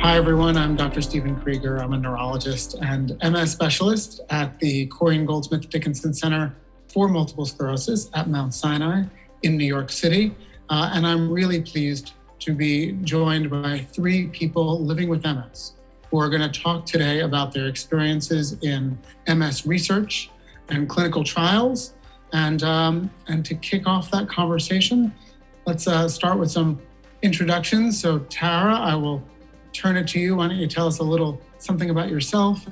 Hi, everyone. I'm Dr. Stephen Krieger. I'm a neurologist and MS specialist at the Corey Goldsmith Dickinson Center for Multiple Sclerosis at Mount Sinai in New York City. And I'm really pleased to be joined by three people living with MS who are going to talk today about their experiences in MS research and clinical trials. And to kick off that conversation, let's start with some introductions. So Tara, I will turn it to you. Why don't you tell us a little something about yourself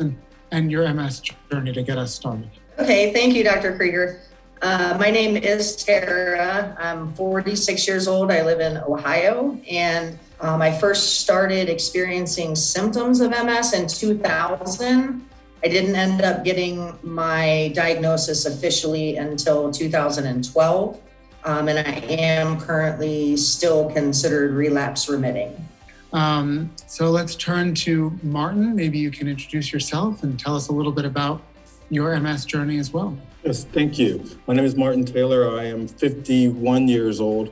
and your MS journey to get us started? Okay, thank you, Dr. Krieger. My name is Tara. I'm 46 years old. I live in Ohio, and I first started experiencing symptoms of MS in 2000. I didn't end up getting my diagnosis officially until 2012, and I am currently still considered relapse remitting. So let's turn to Martin. Maybe you can introduce yourself and tell us a little bit about your MS journey as well. Yes, thank you. My name is Martin Taylor. I am 51 years old.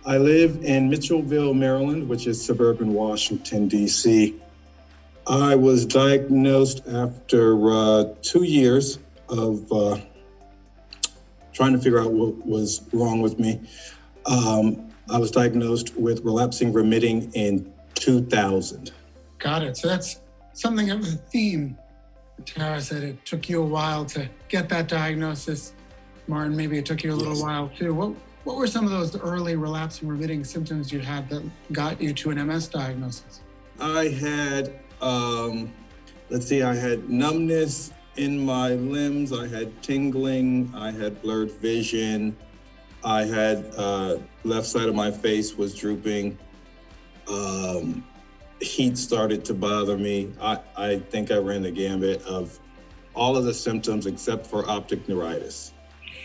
I live in Mitchellville, Maryland, which is suburban Washington, D.C. I was diagnosed after 2 years of trying to figure out what was wrong with me. I was diagnosed with relapsing remitting in 2000. Got it. So that's something of a theme. Tara said it took you a while to get that diagnosis. Martin, maybe it took you a little while too. What were some of those early relapsing remitting symptoms you had that got you to an MS diagnosis? I had, I had numbness in my limbs. I had tingling. I had blurred vision. I had left side of my face was drooping. Heat started to bother me. I think I ran the gambit of all of the symptoms except for optic neuritis.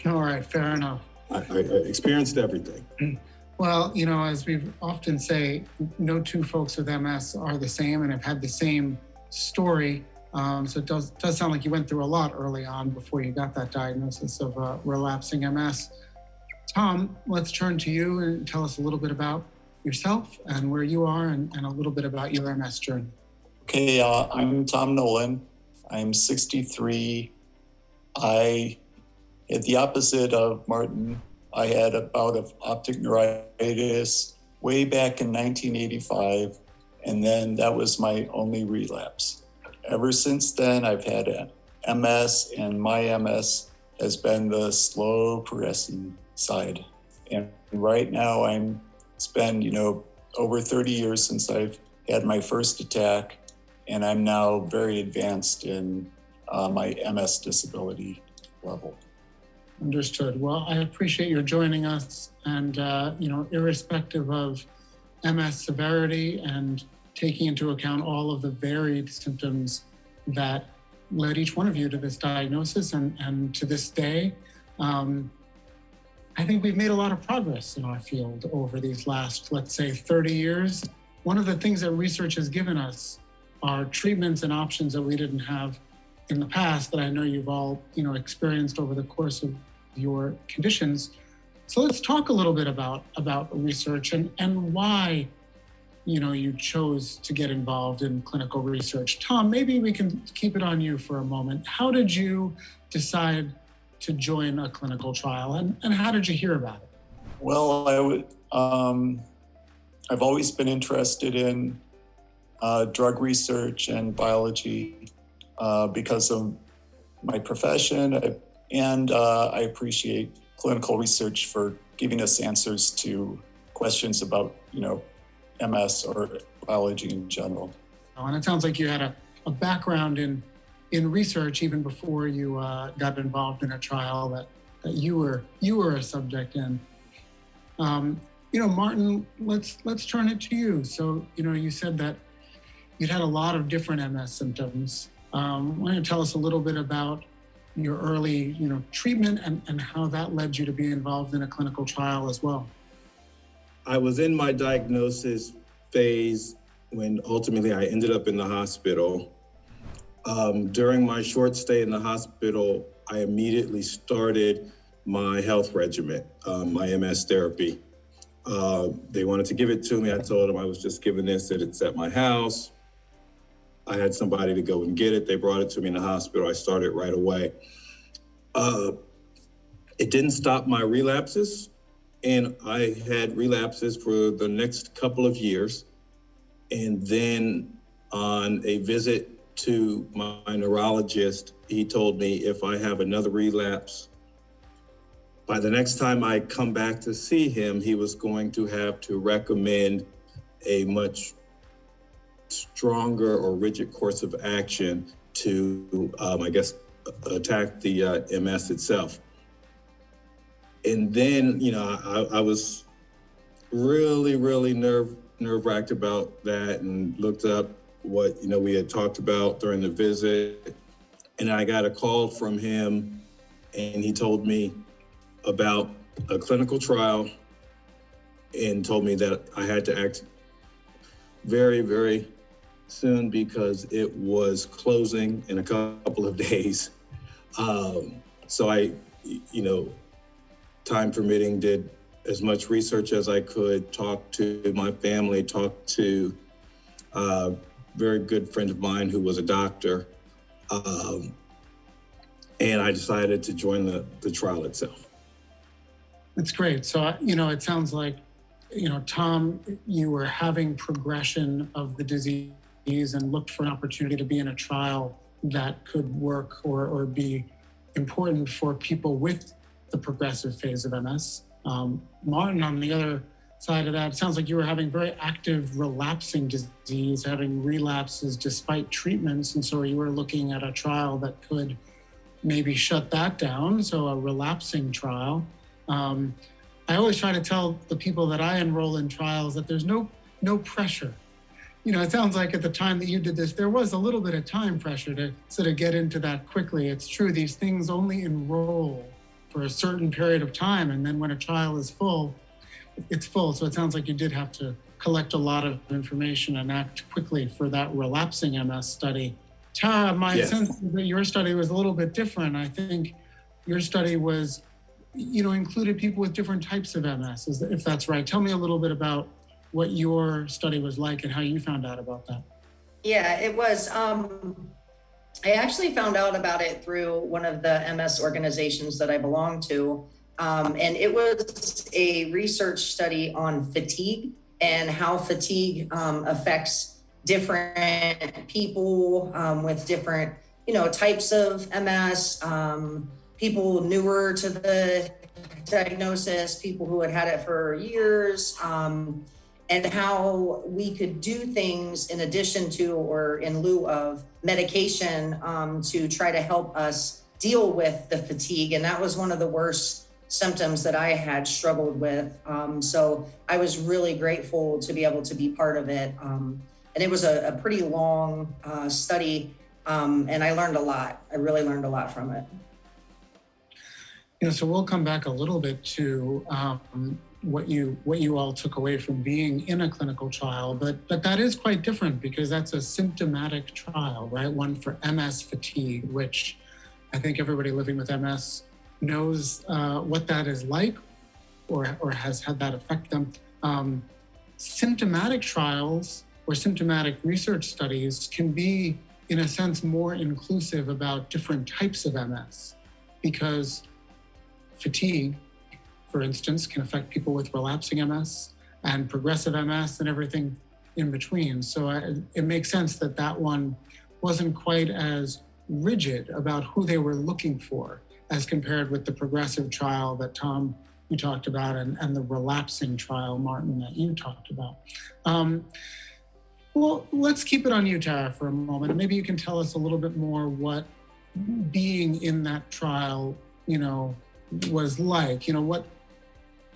All right, fair enough. I experienced everything. Well, as we often say, no two folks with MS are the same and have had the same story. So it does sound like you went through a lot early on before you got that diagnosis of relapsing MS. Tom, let's turn to you and tell us a little bit about yourself and where you are and a little bit about your MS journey. Okay, I'm Tom Nolan. I'm 63. I had the opposite of Martin. I had a bout of optic neuritis way back in 1985, and then that was my only relapse. Ever since then, I've had MS, and my MS has been the slow progressing side. And right now it's been, over 30 years since I've had my first attack, and I'm now very advanced in my MS disability level. Understood. Well, I appreciate your joining us, and irrespective of MS severity and taking into account all of the varied symptoms that led each one of you to this diagnosis and to this day, I think we've made a lot of progress in our field over these last, let's say, 30 years. One of the things that research has given us are treatments and options that we didn't have in the past that I know you've all, experienced over the course of your conditions. So let's talk a little bit about research and why, you chose to get involved in clinical research. Tom, maybe we can keep it on you for a moment. How did you decide to join a clinical trial, and how did you hear about it? Well, I've always been interested in drug research and biology because of my profession, and I appreciate clinical research for giving us answers to questions about, MS or biology in general. And it sounds like you had a background in research even before you got involved in a trial that you were a subject in. Martin, let's turn it to you. So, you said that you'd had a lot of different MS symptoms. Why don't you tell us a little bit about your early, treatment and how that led you to be involved in a clinical trial as well? I was in my diagnosis phase when ultimately I ended up in the hospital. During my short stay in the hospital, I immediately started my health regimen, my MS therapy. They wanted to give it to me. I told them I was just given this, that it's at my house. I had somebody to go and get it. They brought it to me in the hospital. I started right away. It didn't stop my relapses, and I had relapses for the next couple of years. And then on a visit to my neurologist, he told me if I have another relapse, by the next time I come back to see him, he was going to have to recommend a much stronger or rigid course of action to, attack the MS itself. And then, I was really nerve-wracked about that and looked up what, we had talked about during the visit. And I got a call from him, and he told me about a clinical trial and told me that I had to act very soon because it was closing in a couple of days. So I, time permitting, did as much research as I could, talked to my family, talked to a very good friend of mine who was a doctor. And I decided to join the trial itself. That's great. So, it sounds like, Tom, you were having progression of the disease and looked for an opportunity to be in a trial that could work or be important for people with the progressive phase of MS. Martin, on the other side of that, it sounds like you were having very active relapsing disease, having relapses despite treatments. And so you were looking at a trial that could maybe shut that down. So a relapsing trial. I always try to tell the people that I enroll in trials that there's no pressure. It sounds like at the time that you did this, there was a little bit of time pressure to sort of get into that quickly. It's true, these things only enroll for a certain period of time. And then when a trial is full, it's full. So it sounds like you did have to collect a lot of information and act quickly for that relapsing MS study. Tara, my sense is that your study was a little bit different. I think your study was, included people with different types of MS, if that's right. Tell me a little bit about what your study was like and how you found out about that. Yeah, it was. I actually found out about it through one of the MS organizations that I belong to. And it was a research study on fatigue and how fatigue affects different people with different, types of MS, people newer to the diagnosis, people who had it for years, and how we could do things in addition to or in lieu of medication to try to help us deal with the fatigue. And that was one of the worst symptoms that I had struggled with. So I was really grateful to be able to be part of it. And it was a pretty long study, and I learned a lot. I really learned a lot from it. So we'll come back a little bit to what you all took away from being in a clinical trial, but that is quite different because that's a symptomatic trial, right? One for MS fatigue, which I think everybody living with MS knows what that is like or has had that affect them. Symptomatic trials or symptomatic research studies can be, in a sense, more inclusive about different types of MS because fatigue, for instance, can affect people with relapsing MS and progressive MS and everything in between. So it makes sense that one wasn't quite as rigid about who they were looking for as compared with the progressive trial that Tom, you talked about, and the relapsing trial, Martin, that you talked about. Well, let's keep it on you, Tara, for a moment. And maybe you can tell us a little bit more what being in that trial, was like.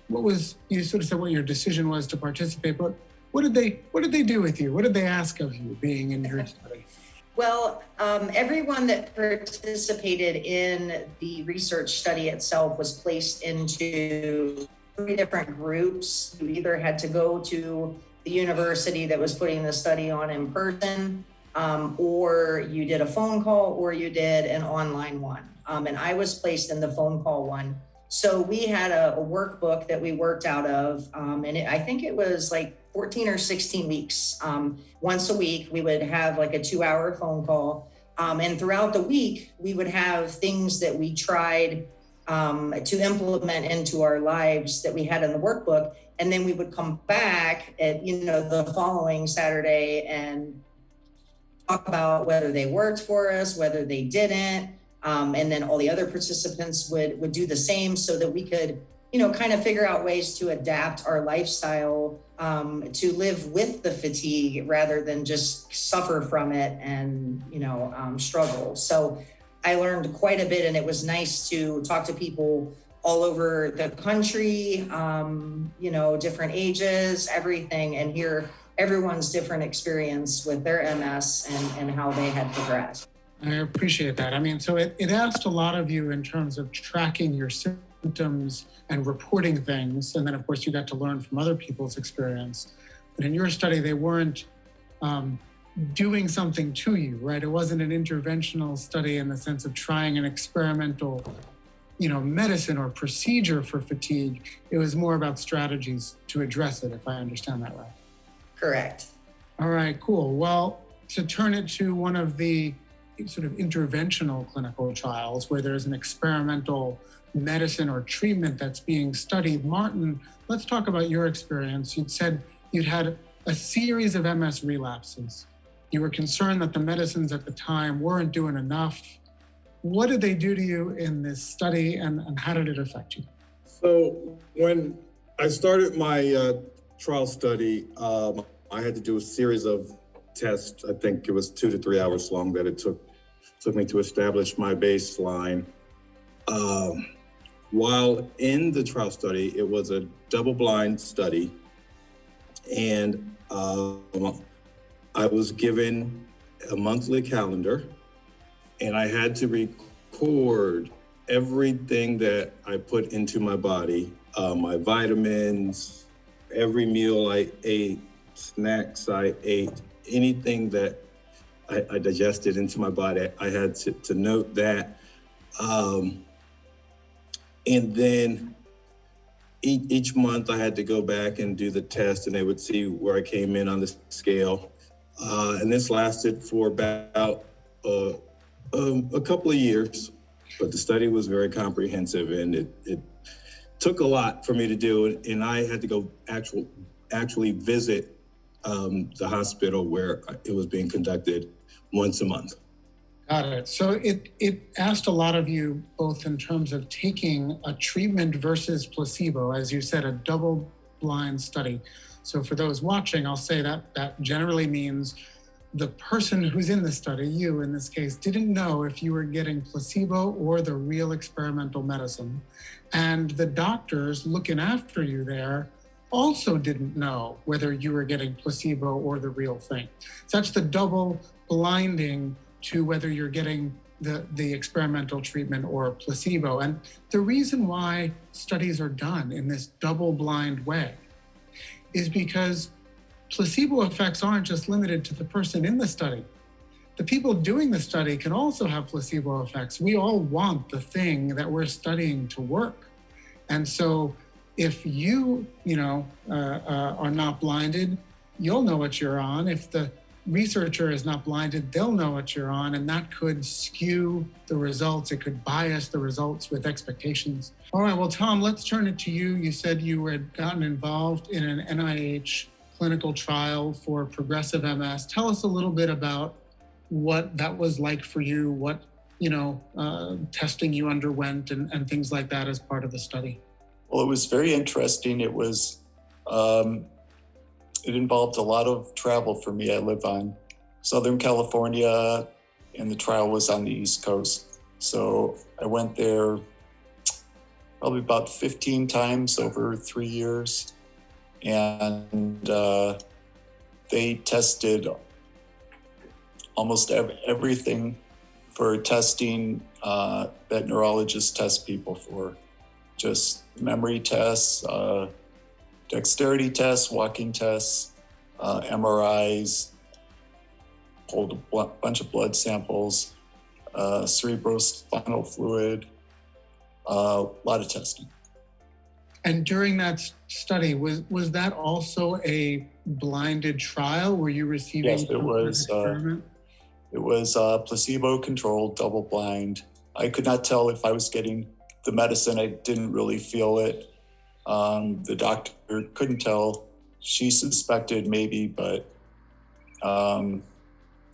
What was, you sort of said what your decision was to participate, but what did they do with you? What did they ask of you being in your study? Well, everyone that participated in the research study itself was placed into 3 different groups. You either had to go to the university that was putting the study on in person, or you did a phone call, or you did an online one. And I was placed in the phone call one. So we had a workbook that we worked out of, I think it was like 14 or 16 weeks. Once a week, we would have like a 2-hour phone call. And throughout the week, we would have things that we tried to implement into our lives that we had in the workbook. And then we would come back at, the following Saturday and talk about whether they worked for us, whether they didn't. And then all the other participants would do the same so that we could, kind of figure out ways to adapt our lifestyle to live with the fatigue rather than just suffer from it and, struggle. So I learned quite a bit, and it was nice to talk to people all over the country, different ages, everything, and hear everyone's different experience with their MS and how they had progressed. I appreciate that. I mean, so it asked a lot of you in terms of tracking your symptoms and reporting things. And then, of course, you got to learn from other people's experience. But in your study, they weren't doing something to you, right? It wasn't an interventional study in the sense of trying an experimental, medicine or procedure for fatigue. It was more about strategies to address it, if I understand that right. Correct. All right, cool. Well, to turn it to one of the sort of interventional clinical trials where there's an experimental medicine or treatment that's being studied. Martin, let's talk about your experience. You'd said you'd had a series of MS relapses. You were concerned that the medicines at the time weren't doing enough. What did they do to you in this study, and how did it affect you? So when I started my trial study, I had to do a series of tests. I think it was 2 to 3 hours long that it took me to establish my baseline. While in the trial study, it was a double-blind study, and I was given a monthly calendar, and I had to record everything that I put into my body, my vitamins, every meal I ate, snacks I ate, anything that I digested into my body, I had to note that. And then each month I had to go back and do the test, and they would see where I came in on the scale. And this lasted for about a couple of years, but the study was very comprehensive, and it took a lot for me to do it. And I had to go actually visit the hospital where it was being conducted once a month. Got it. So it asked a lot of you, both in terms of taking a treatment versus placebo, as you said, a double-blind study. So for those watching, I'll say that generally means the person who's in the study, you in this case, didn't know if you were getting placebo or the real experimental medicine. And the doctors looking after you there also didn't know whether you were getting placebo or the real thing. So that's the double blinding to whether you're getting the experimental treatment or placebo. And the reason why studies are done in this double blind way is because placebo effects aren't just limited to the person in the study. The people doing the study can also have placebo effects. We all want the thing that we're studying to work. And so if you are not blinded, you'll know what you're on. If the researcher is not blinded, they'll know what you're on, and that could skew the results. It could bias the results with expectations. All right, well, Tom, let's turn it to you. You said you had gotten involved in an NIH clinical trial for progressive MS. Tell us a little bit about what that was like for you, what testing you underwent and things like that as part of the study. Well, it was very interesting. It was, it involved a lot of travel for me. I live on Southern California, and the trial was on the East Coast. So I went there probably about 15 times over 3 years. And they tested almost everything for testing that neurologists test people for. Just memory tests, dexterity tests, walking tests, MRIs, pulled a bunch of blood samples, cerebrospinal fluid, a lot of testing. And during that study, was that also a blinded trial? Were you receiving? Yes, it was. It was placebo-controlled, double-blind. I could not tell if I was getting the medicine. I didn't really feel it. The doctor couldn't tell. She suspected maybe, but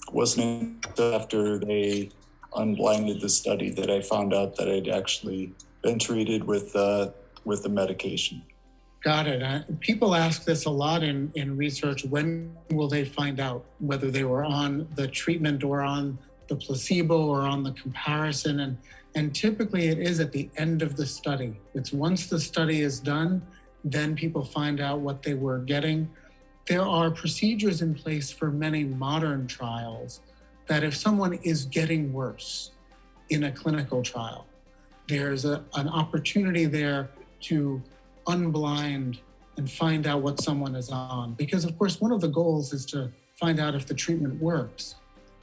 wasn't until after they unblinded the study that I found out that I'd actually been treated with the medication. Got it. People ask this a lot in research. When will they find out whether they were on the treatment or on the placebo or on the comparison? And typically it is at the end of the study. It's once the study is done, then people find out what they were getting. There are procedures in place for many modern trials that if someone is getting worse in a clinical trial, there's an opportunity there to unblind and find out what someone is on. Because of course, one of the goals is to find out if the treatment works.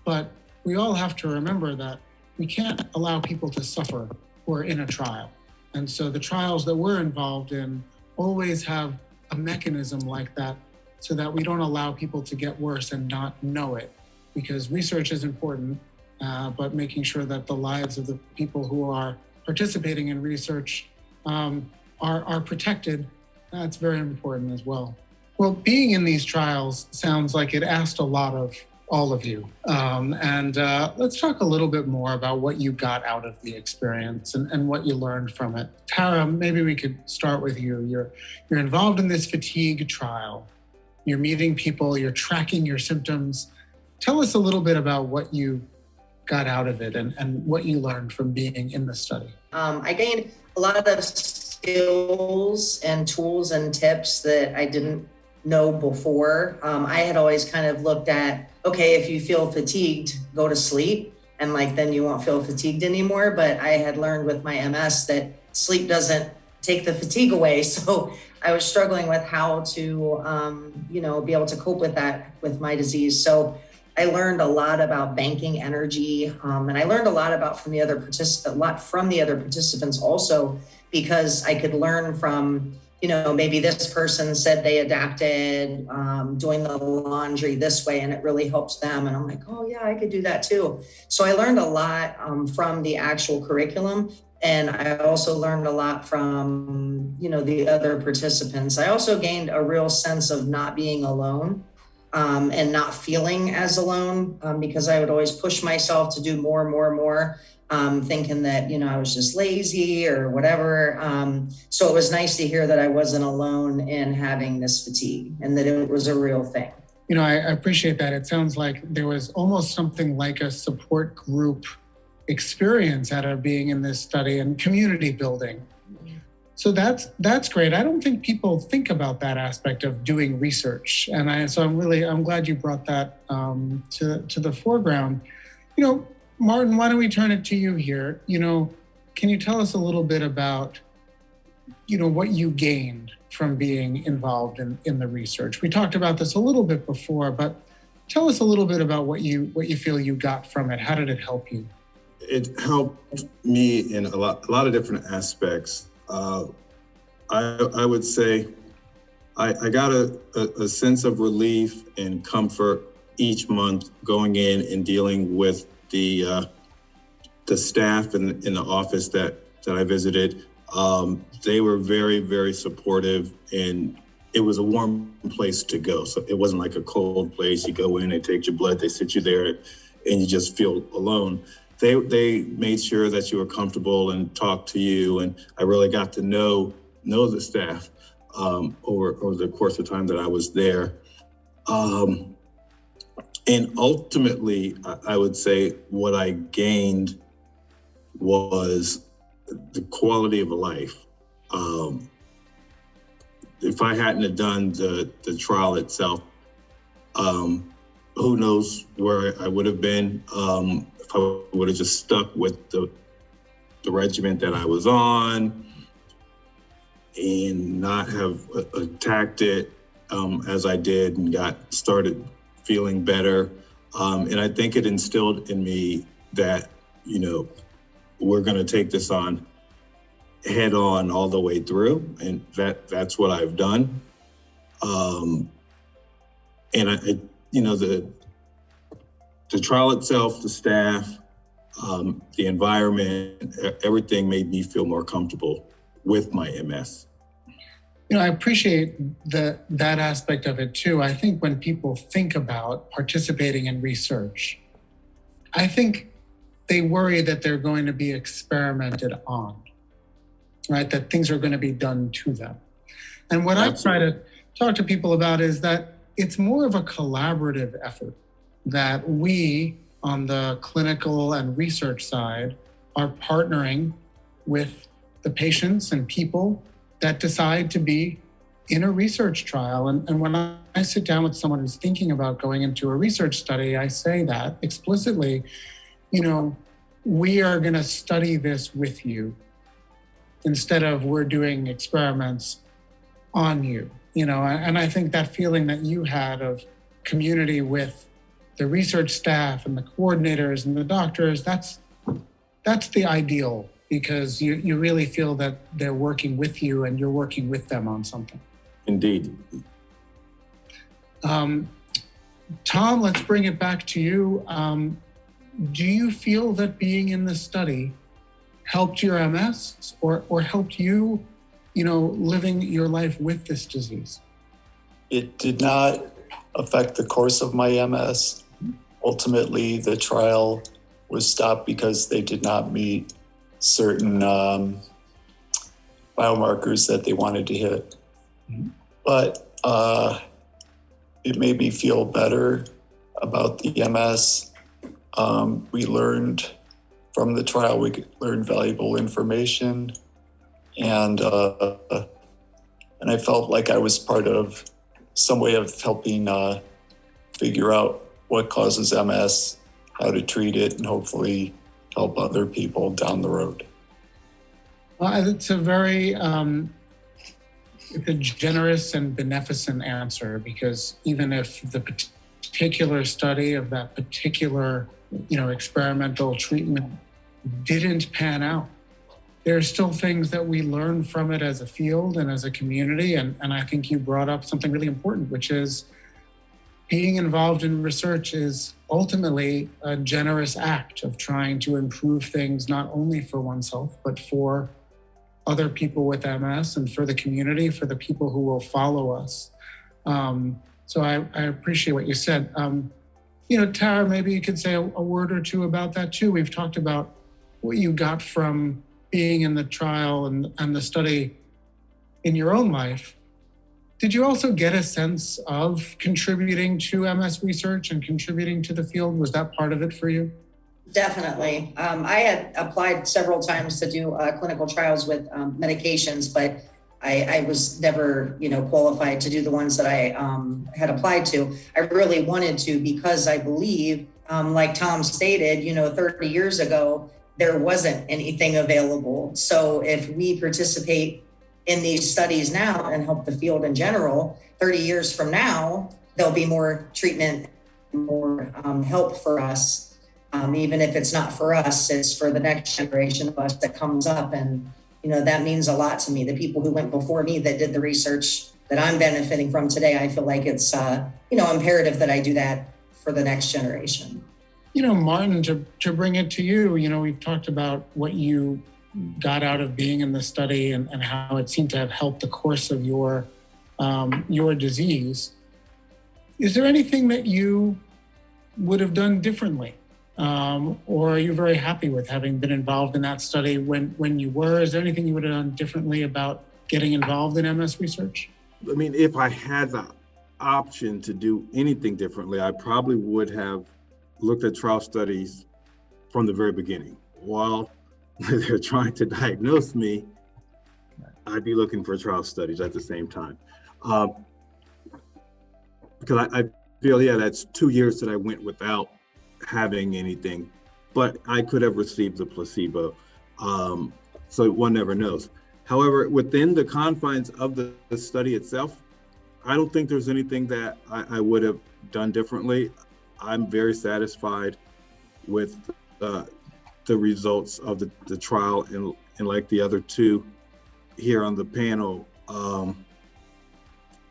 But we all have to remember that we can't allow people to suffer who are in a trial. And so the trials that we're involved in always have a mechanism like that so that we don't allow people to get worse and not know it. Because research is important, but making sure that the lives of the people who are participating in research are protected, that's very important as well. Well, being in these trials sounds like it asked a lot of all of you. And let's talk a little bit more about what you got out of the experience and what you learned from it. Tara, maybe we could start with you. You're involved in this fatigue trial. You're meeting people, you're tracking your symptoms. Tell us a little bit about what you got out of it and what you learned from being in the study. I gained a lot of skills and tools and tips that I didn't know before. I had always kind of looked at, okay, if you feel fatigued, go to sleep, and then you won't feel fatigued anymore. But I had learned with my MS that sleep doesn't take the fatigue away. So I was struggling with how to, be able to cope with that with my disease. So I learned a lot about banking energy, and I learned a lot from the other participants also, because I could learn from, maybe this person said they adapted doing the laundry this way and it really helps them. And I'm like, oh yeah, I could do that too. So I learned a lot from the actual curriculum. And I also learned a lot from, the other participants. I also gained a real sense of not being alone. And not feeling as alone, because I would always push myself to do more and more and more, thinking that, I was just lazy or whatever. So it was nice to hear that I wasn't alone in having this fatigue and that it was a real thing. I appreciate that. It sounds like there was almost something like a support group experience out of being in this study and community building. So that's great. I don't think people think about that aspect of doing research, and I'm glad you brought that to the foreground. Martin, why don't we turn it to you here? Can you tell us a little bit about what you gained from being involved in the research? We talked about this a little bit before, but tell us a little bit about what you feel you got from it. How did it help you? It helped me in a lot of different aspects. I would say I got a sense of relief and comfort each month going in and dealing with the staff in the office that I visited. They were very, very supportive, and it was a warm place to go. So it wasn't like a cold place. You go in, they take your blood, they sit you there, and you just feel alone. They made sure that you were comfortable and talked to you, and I really got to know the staff over the course of time that I was there. And ultimately, I would say what I gained was the quality of life. If I hadn't have done the trial itself, who knows where I would have been. If I would have just stuck with the regimen that I was on and not have attacked it as I did and got started feeling better. And I think it instilled in me that, we're going to take this on head on all the way through, and that's what I've done. And the trial itself, the staff, the environment, everything made me feel more comfortable with my MS. I appreciate that aspect of it too. I think when people think about participating in research, I think they worry that they're going to be experimented on, right? That things are going to be done to them. And what Absolutely. I try to talk to people about is that it's more of a collaborative effort, that we on the clinical and research side are partnering with the patients and people that decide to be in a research trial. And when I sit down with someone who's thinking about going into a research study, I say that explicitly, we are going to study this with you instead of we're doing experiments on you. And I think that feeling that you had of community with the research staff and the coordinators and the doctors, that's the ideal, because you really feel that they're working with you and you're working with them on something. Indeed. Tom, let's bring it back to you. Do you feel that being in the study helped your MS or helped you, living your life with this disease? It did not affect the course of my MS. Ultimately, the trial was stopped because they did not meet certain biomarkers that they wanted to hit. Mm-hmm. But it made me feel better about the MS. We learned from the trial, we learned valuable information, and I felt like I was part of some way of helping figure out what causes MS, how to treat it, and hopefully help other people down the road. Well, it's a very it's a generous and beneficent answer, because even if the particular study of that particular experimental treatment didn't pan out, there are still things that we learn from it as a field and as a community. And I think you brought up something really important, which is being involved in research is ultimately a generous act of trying to improve things, not only for oneself, but for other people with MS and for the community, for the people who will follow us. So I appreciate what you said. Tara, maybe you could say a word or two about that too. We've talked about what you got from being in the trial and the study in your own life. Did you also get a sense of contributing to MS research and contributing to the field? Was that part of it for you? Definitely. I had applied several times to do clinical trials with medications, but I was never, qualified to do the ones that I had applied to. I really wanted to, because I believe, like Tom stated, 30 years ago, there wasn't anything available. So if we participate in these studies now and help the field in general, 30 years from now, there'll be more treatment, more help for us. Even if it's not for us, it's for the next generation of us that comes up. And, that means a lot to me. The people who went before me that did the research that I'm benefiting from today, I feel like it's, imperative that I do that for the next generation. Martin, to bring it to you, we've talked about what you got out of being in the study and how it seemed to have helped the course of your disease. Is there anything that you would have done differently? Or are you very happy with having been involved in that study when you were? Is there anything you would have done differently about getting involved in MS research? I mean, if I had the option to do anything differently, I probably would have looked at trial studies from the very beginning. While they're trying to diagnose me, I'd be looking for trial studies at the same time. Because I feel, that's 2 years that I went without having anything, but I could have received the placebo. So one never knows. However, within the confines of the study itself, I don't think there's anything that I would have done differently. I'm very satisfied with the results of the trial and like the other two here on the panel,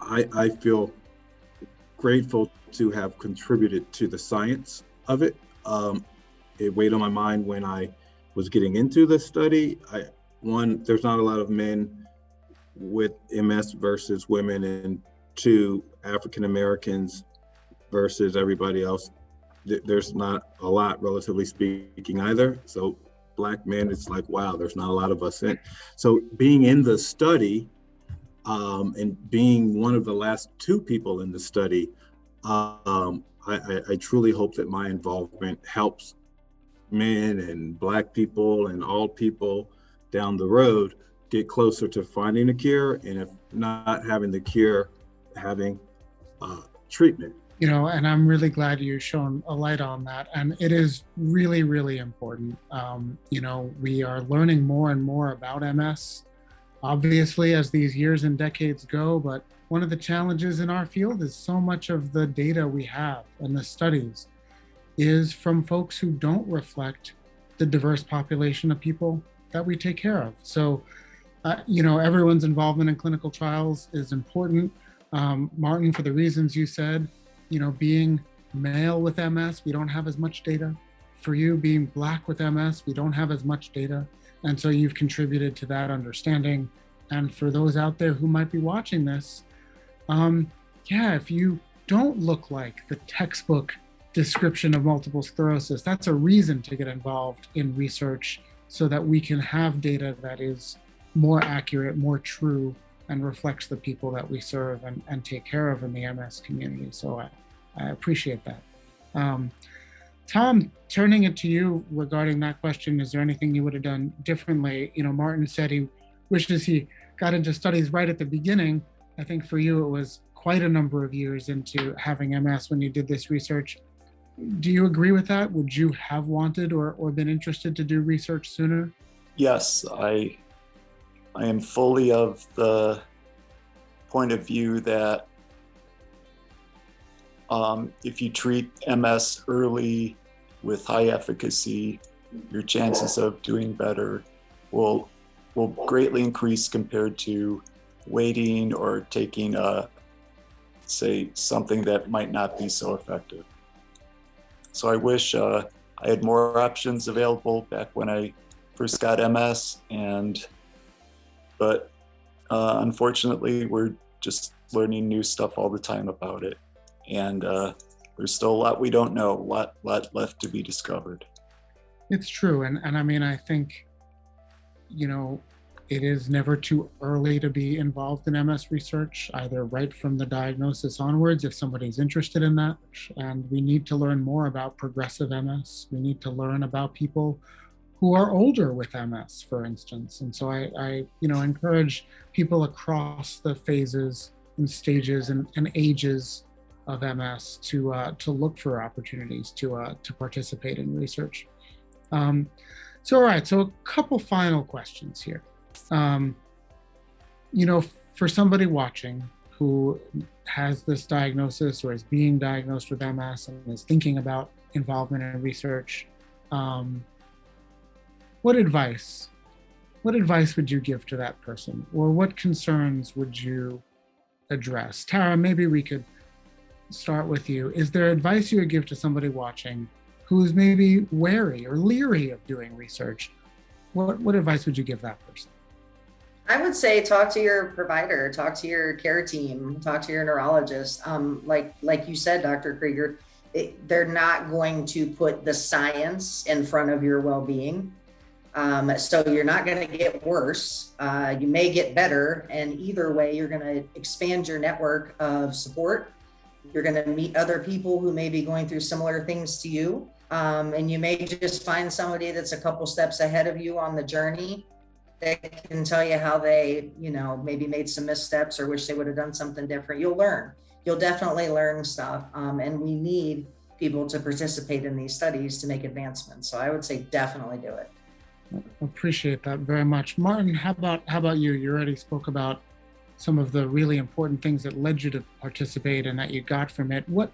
I feel grateful to have contributed to the science of it. It weighed on my mind when I was getting into the study. One, there's not a lot of men with MS versus women, and two, African Americans versus everybody else. There's not a lot, relatively speaking, either. So Black men, it's like, wow, there's not a lot of us in. So being in the study and being one of the last two people in the study, I truly hope that my involvement helps men and Black people and all people down the road get closer to finding a cure, and if not having the cure, having treatment. You know, and I'm really glad you shone a light on that. And it is really, really important. You know, we are learning more and more about MS, obviously, as these years and decades go. But one of the challenges in our field is so much of the data we have and the studies is from folks who don't reflect the diverse population of people that we take care of. So, you know, everyone's involvement in clinical trials is important. Martin, for the reasons you said, you know, being male with MS, we don't have as much data. For you, being Black with MS, we don't have as much data. And so you've contributed to that understanding. And for those out there who might be watching this, yeah, if you don't look like the textbook description of multiple sclerosis, that's a reason to get involved in research so that we can have data that is more accurate, more true, and reflects the people that we serve and take care of in the MS community. So I appreciate that. Tom, turning it to you regarding that question, is there anything you would have done differently? You know, Martin said he wishes he got into studies right at the beginning. I think for you, it was quite a number of years into having MS when you did this research. Do you agree with that? Would you have wanted or been interested to do research sooner? Yes, I am fully of the point of view that if you treat MS early with high efficacy, your chances of doing better will greatly increase compared to waiting or taking say something that might not be so effective. So I wish I had more options available back when I first got MS, but unfortunately, we're just learning new stuff all the time about it. And there's still a lot we don't know, a lot left to be discovered. It's true. And I mean, I think, you know, it is never too early to be involved in MS research, either right from the diagnosis onwards, if somebody's interested in that. And we need to learn more about progressive MS. We need to learn about people who are older with MS, for instance. And so I you know, encourage people across the phases and stages and ages of MS to look for opportunities to participate in research. So, all right, so a couple final questions here. You know, for somebody watching who has this diagnosis or is being diagnosed with MS and is thinking about involvement in research, what advice would you give to that person, or what concerns would you address? Tara, maybe we could start with you. Is there advice you would give to somebody watching who's maybe wary or leery of doing research? What advice would you give that person? I would say talk to your provider, talk to your care team, talk to your neurologist. Like you said, Dr. Krieger, they're not going to put the science in front of your well-being. So you're not going to get worse. You may get better. And either way, you're going to expand your network of support. You're going to meet other people who may be going through similar things to you. And you may just find somebody that's a couple steps ahead of you on the journey that can tell you how they, you know, maybe made some missteps or wish they would have done something different. You'll learn. You'll definitely learn stuff. And we need people to participate in these studies to make advancements. So I would say definitely do it. Appreciate that very much. Martin, how about you? You already spoke about some of the really important things that led you to participate and that you got from it. What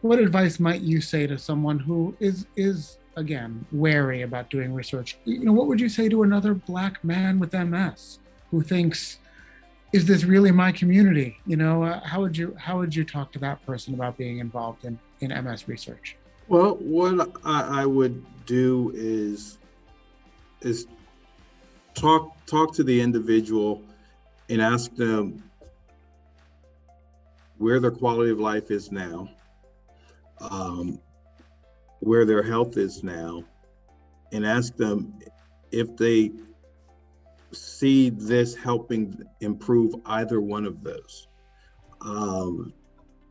advice might you say to someone who is again, wary about doing research, what would you say to another Black man with MS who thinks, is this really my community? How would you talk to that person about being involved in MS research? Well, what I would do is talk to the individual and ask them where their quality of life is now, where their health is now, and ask them if they see this helping improve either one of those.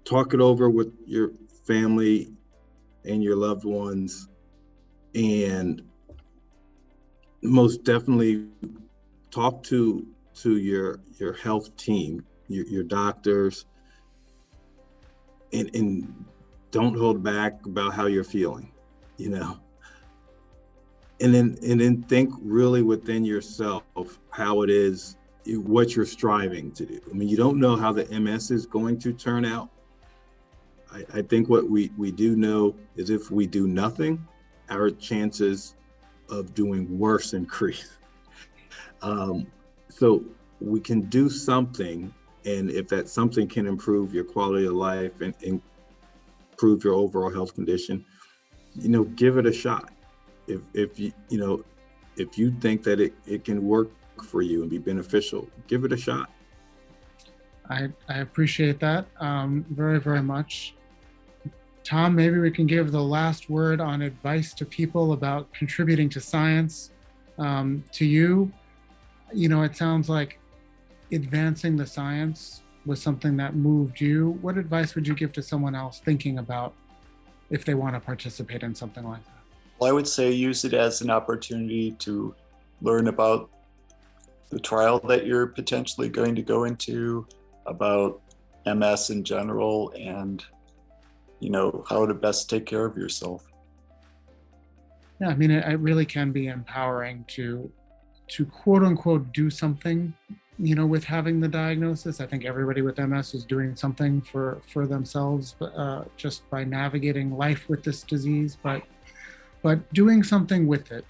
Talk it over with your family and your loved ones, and most definitely talk to your health team, your doctors, and don't hold back about how you're feeling, and then think really within yourself how it is, what you're striving to do. I mean, you don't know how the MS is going to turn out. I think what we do know is if we do nothing, our chances of doing worse increase. So we can do something, and if that something can improve your quality of life and improve your overall health condition, give it a shot. If you think that it can work for you and be beneficial, give it a shot. I appreciate that very, very much. Tom, maybe we can give the last word on advice to people about contributing to science. To you, it sounds like advancing the science was something that moved you. What advice would you give to someone else thinking about if they want to participate in something like that? Well, I would say use it as an opportunity to learn about the trial that you're potentially going to go into, about MS in general, and how to best take care of yourself. Yeah, I mean, it really can be empowering to quote unquote do something, with having the diagnosis. I think everybody with MS is doing something for themselves, just by navigating life with this disease, but doing something with it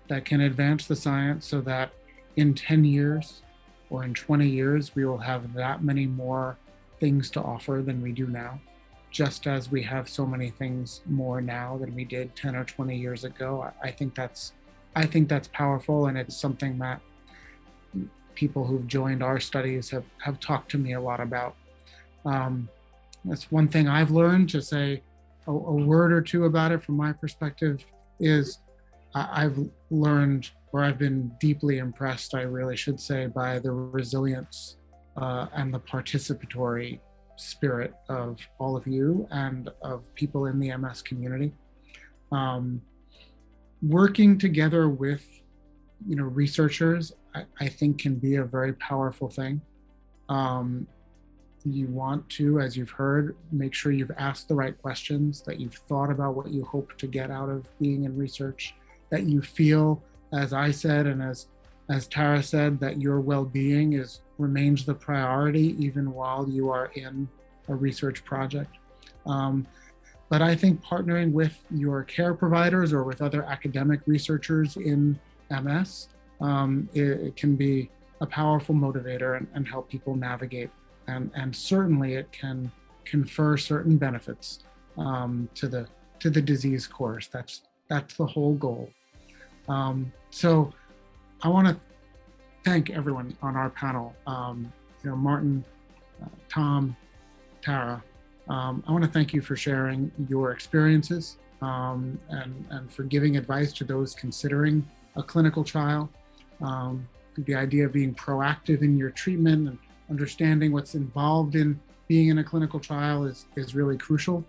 that can advance the science so that in 10 years or in 20 years, we will have that many more things to offer than we do now, just as we have so many things more now than we did 10 or 20 years ago. I think that's powerful, and it's something that people who've joined our studies have talked to me a lot about. That's one thing I've learned. To say a word or two about it from my perspective is I've learned, or I've been deeply impressed, I really should say, by the resilience and the participatory spirit of all of you and of people in the MS community. Working together with researchers, I think, can be a very powerful thing. You want to, as you've heard, make sure you've asked the right questions, that you've thought about what you hope to get out of being in research, that you feel, as I said and as Tara said, that your well-being remains the priority even while you are in a research project. But I think partnering with your care providers or with other academic researchers in MS, it can be a powerful motivator and help people navigate. And certainly it can confer certain benefits to the disease course. That's the whole goal. So I want to thank everyone on our panel, Martin, Tom, Tara. I want to thank you for sharing your experiences and for giving advice to those considering a clinical trial. The idea of being proactive in your treatment and understanding what's involved in being in a clinical trial is really crucial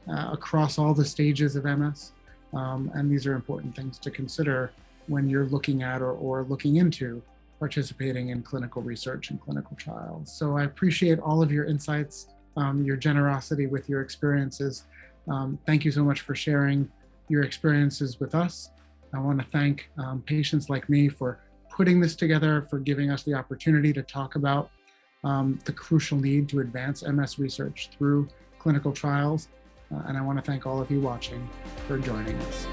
across all the stages of MS. And these are important things to consider when you're looking at or looking into participating in clinical research and clinical trials. So I appreciate all of your insights, your generosity with your experiences. Thank you so much for sharing your experiences with us. I want to thank patients like me for putting this together, for giving us the opportunity to talk about the crucial need to advance MS research through clinical trials. And I want to thank all of you watching. for joining us.